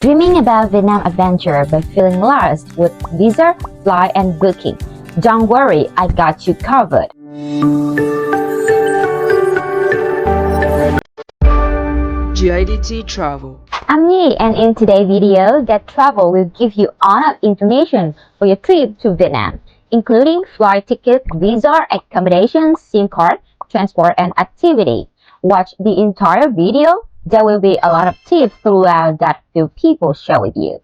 Dreaming about Vietnam adventure but feeling lost with visa, flight, and booking? Don't worry, I got you covered. Gadt Travel. I'm Nhi, and in today's video, Gadt Travel will give you enough information for your trip to Vietnam, including flight ticket, visa, accommodation, SIM card, transport, and activity. Watch the entire video. There will be a lot of tips throughout that few people share with you.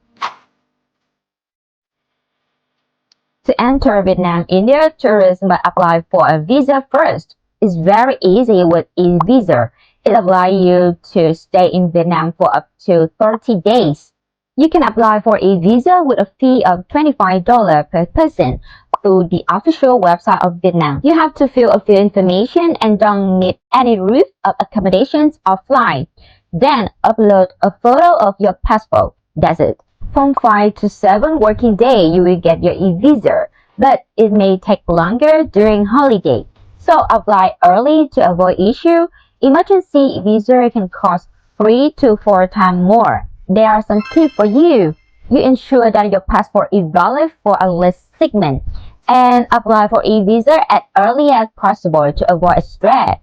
To enter Vietnam, India, tourists must apply for a visa first. It's very easy with e-visa. It allows you to stay in Vietnam for up to 30 days. You can apply for a visa with a fee of $25 per person through the official website of Vietnam. You have to fill a few information and don't need any roof of accommodations or flight. Then upload a photo of your passport. That's it. From 5 to 7 working days, you will get your e-visa, but it may take longer during holiday. So apply early to avoid issue. Emergency visa can cost 3 to 4 times more. There are some tips for you. You ensure that your passport is valid for at least 6 months and apply for e-visa as early as possible to avoid stress.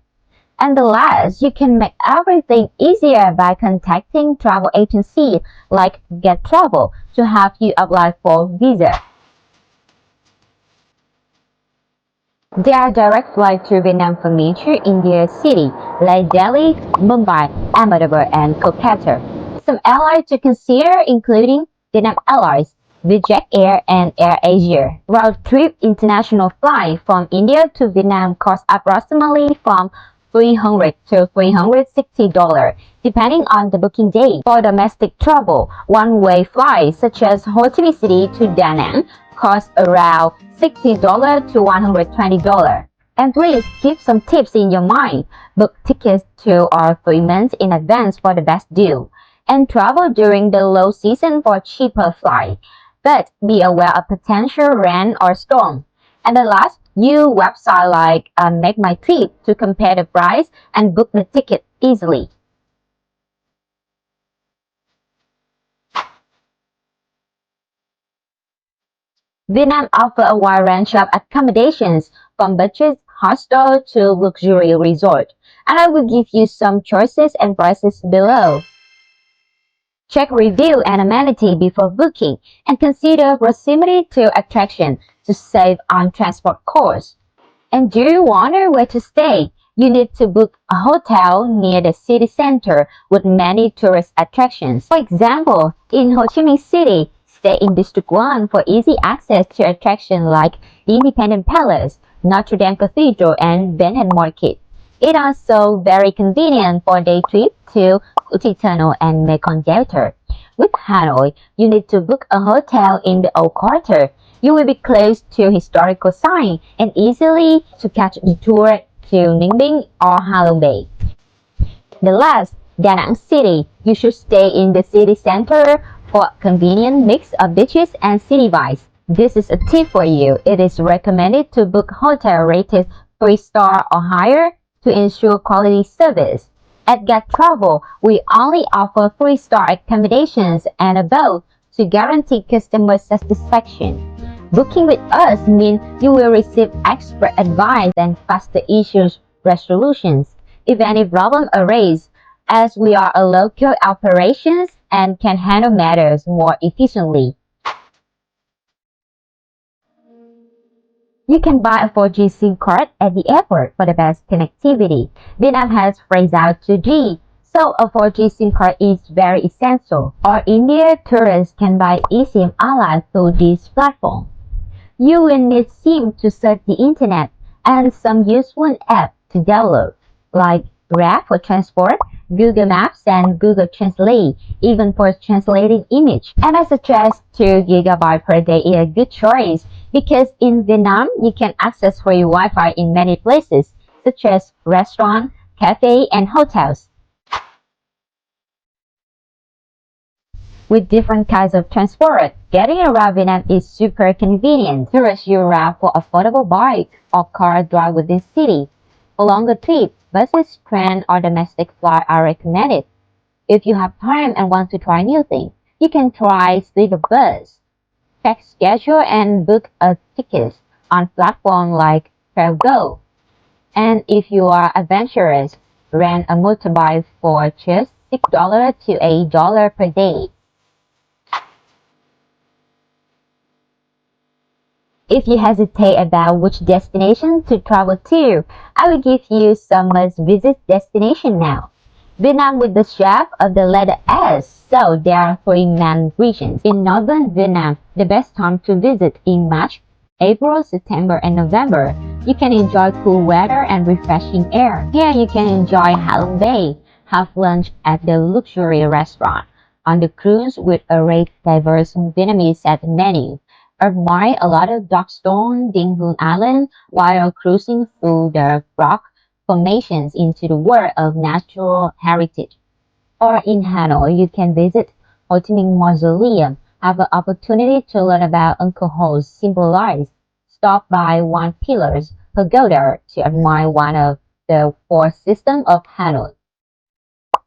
And the last, you can make everything easier by contacting travel agencies like Gadt Travel to help you apply for visa. There are direct flights to Vietnam from major India cities like Delhi, Mumbai, Ahmedabad, and Kolkata. Some airlines to consider including Vietnam Airlines, Vietjet Air, and Air Asia. Round trip international flight from India to Vietnam costs approximately from $300 to $360, depending on the booking date. For domestic travel, one-way flights such as Ho Chi Minh City to Da Nang cost around $60 to $120. And please keep some tips in your mind. Book tickets 2 or 3 months in advance for the best deal. And travel during the low season for cheaper flight. But be aware of potential rain or storm. And the last, use website like Make My Trip to compare the price and book the ticket easily. Vietnam offers a wide range of accommodations from budget hostel to luxury resort, and I will give you some choices and prices below. Check review and amenity before booking, and consider proximity to attraction to save on transport costs. And do you wonder where to stay? You need to book a hotel near the city center with many tourist attractions. For example, in Ho Chi Minh City, stay in District 1 for easy access to attractions like the Independence Palace, Notre Dame Cathedral, and Binh Market. It also very convenient for day trip to Uti Tunnel and Mekong Delta. With Hanoi, you need to book a hotel in the Old Quarter. You will be close to historical sites and easily to catch the tour to Ninh or Halong Bay. The last, Da Nang City. You should stay in the city center for a convenient mix of beaches and city vibes. This is a tip for you. It is recommended to book hotel rated 3-star or higher to ensure quality service. At Gadt Travel, we only offer 3-star accommodations and above to guarantee customer satisfaction. Booking with us means you will receive expert advice and faster issues resolutions if any problem arises, as we are a local operations and can handle matters more efficiently. You can buy a 4G SIM card at the airport for the best connectivity. Vietnam has phased out 2G, so a 4G SIM card is very essential. Or India tourists can buy eSIM online through this platform. You will need SIM to surf the internet and some useful apps to download, like Grab for transport, Google Maps, and Google Translate, even for translating image. And I suggest 2 GB per day is a good choice because in Vietnam, you can access free Wi-Fi in many places, such as restaurants, cafes, and hotels. With different kinds of transport, getting around Vietnam is super convenient. Tourists use around for affordable bike or car drive within city. For longer trips, buses, train, or domestic flight are recommended. If you have time and want to try new things, You can try sleeper bus, check schedule and book a ticket on platforms like Travel. And if you are adventurous, rent a motorbike for just $6 to $8 per day. If you hesitate about which destination to travel to, I will give you some must-visit destination now. Vietnam with the shape of the letter S, so there are three main regions. In northern Vietnam, the best time to visit in March, April, September, and November. You can enjoy cool weather and refreshing air. Here you can enjoy Halong Bay, have lunch at the luxury restaurant, on the cruise with a rich, diverse Vietnamese set menu, admire a lot of Darkstone, Dinh Hung Island while cruising through the rock formations into the world of natural heritage. Or in Hanoi, you can visit Ho Chi Minh Mausoleum, have an opportunity to learn about Uncle Ho's simple life, stop by One Pillars Pagoda to admire one of the four systems of Hanoi.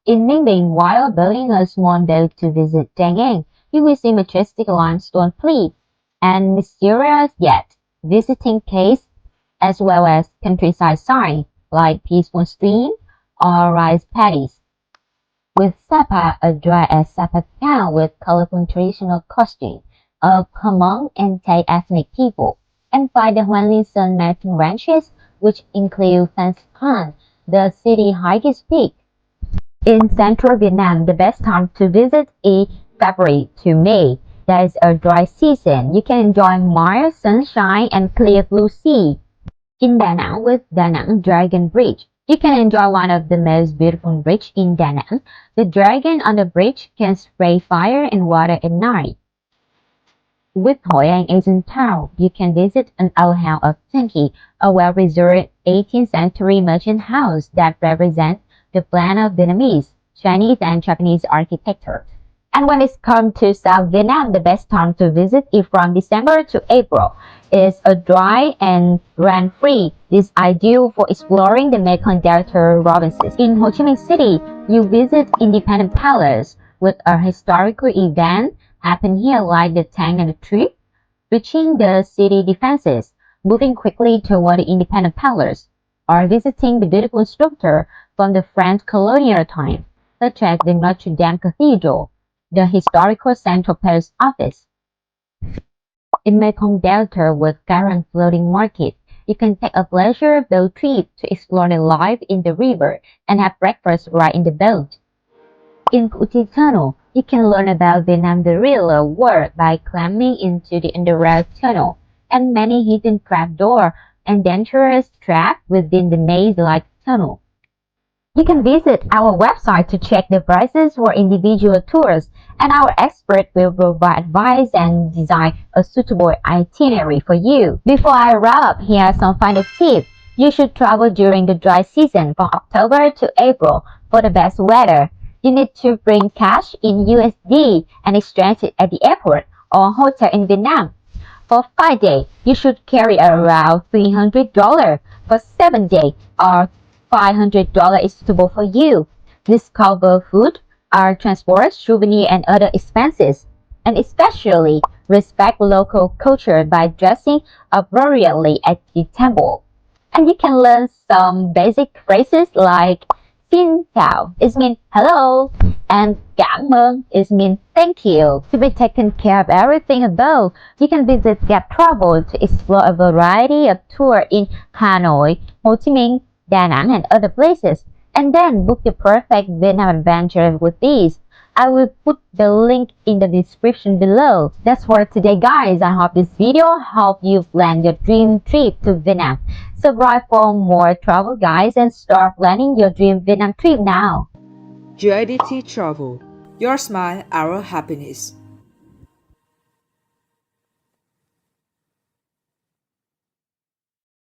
In Ninh, while building a small boat to visit Da Nang, you will see majestic limestone cliffs and mysterious yet visiting caves, as well as countryside signs like peaceful stream or rice paddies. With Sapa, a dry as Sapa town with colorful traditional costumes of Hmong and Thai ethnic people, and by the Huan Sun mountain ranches, which include Phan Xipang, the city highest peak. In central Vietnam, the best time to visit is February to May. There is a dry season. You can enjoy mild sunshine and clear blue sea. In Da Nang with Da Nang Dragon Bridge, you can enjoy one of the most beautiful bridges in Da Nang. The dragon on the bridge can spray fire and water at night. With Hoi An Asian Town, you can visit an old house of Tenki, a well-restored 18th century merchant house that represents the blend of Vietnamese, Chinese, and Japanese architecture. And when it's come to South Vietnam, the best time to visit is from December to April. It's a dry and rain-free. This is ideal for exploring the Mekong Delta provinces. In Ho Chi Minh City, you visit Independence Palace with a historical event happen here like the tank and the trip, reaching the city defenses, moving quickly toward the Independence Palace, or visiting the beautiful structure from the French colonial time, such as the Notre Dame Cathedral, the historical Central Post Office. In Mekong Delta with current floating market, you can take a pleasure boat trip to explore the life in the river and have breakfast right in the boat. In Kuti Tunnel, you can learn about Vietnam the real world by climbing into the underground tunnel and many hidden trapdoors and dangerous traps within the maze-like tunnel. You can visit our website to check the prices for individual tours, and our expert will provide advice and design a suitable itinerary for you. Before I wrap up, here are some final tips. You should travel during the dry season from October to April for the best weather. You need to bring cash in USD and exchange it at the airport or hotel in Vietnam. For 5 days, you should carry around $300. For 7 days, or $500 is suitable for you. This covers food, our transport, souvenir, and other expenses. And especially respect local culture by dressing appropriately at the temple. And you can learn some basic phrases like Xin chào is mean hello and cảm ơn is mean thank you. To be taken care of everything above, you can visit Gadt Travel to explore a variety of tours in Hanoi, Ho Chi Minh, Da Nang, and other places, and then book your perfect Vietnam adventure with these. I will put the link in the description below. That's for today, guys. I hope this video helped you plan your dream trip to Vietnam. Subscribe for more travel guides and start planning your dream Vietnam trip now. Gadt Travel. Your smile, our happiness.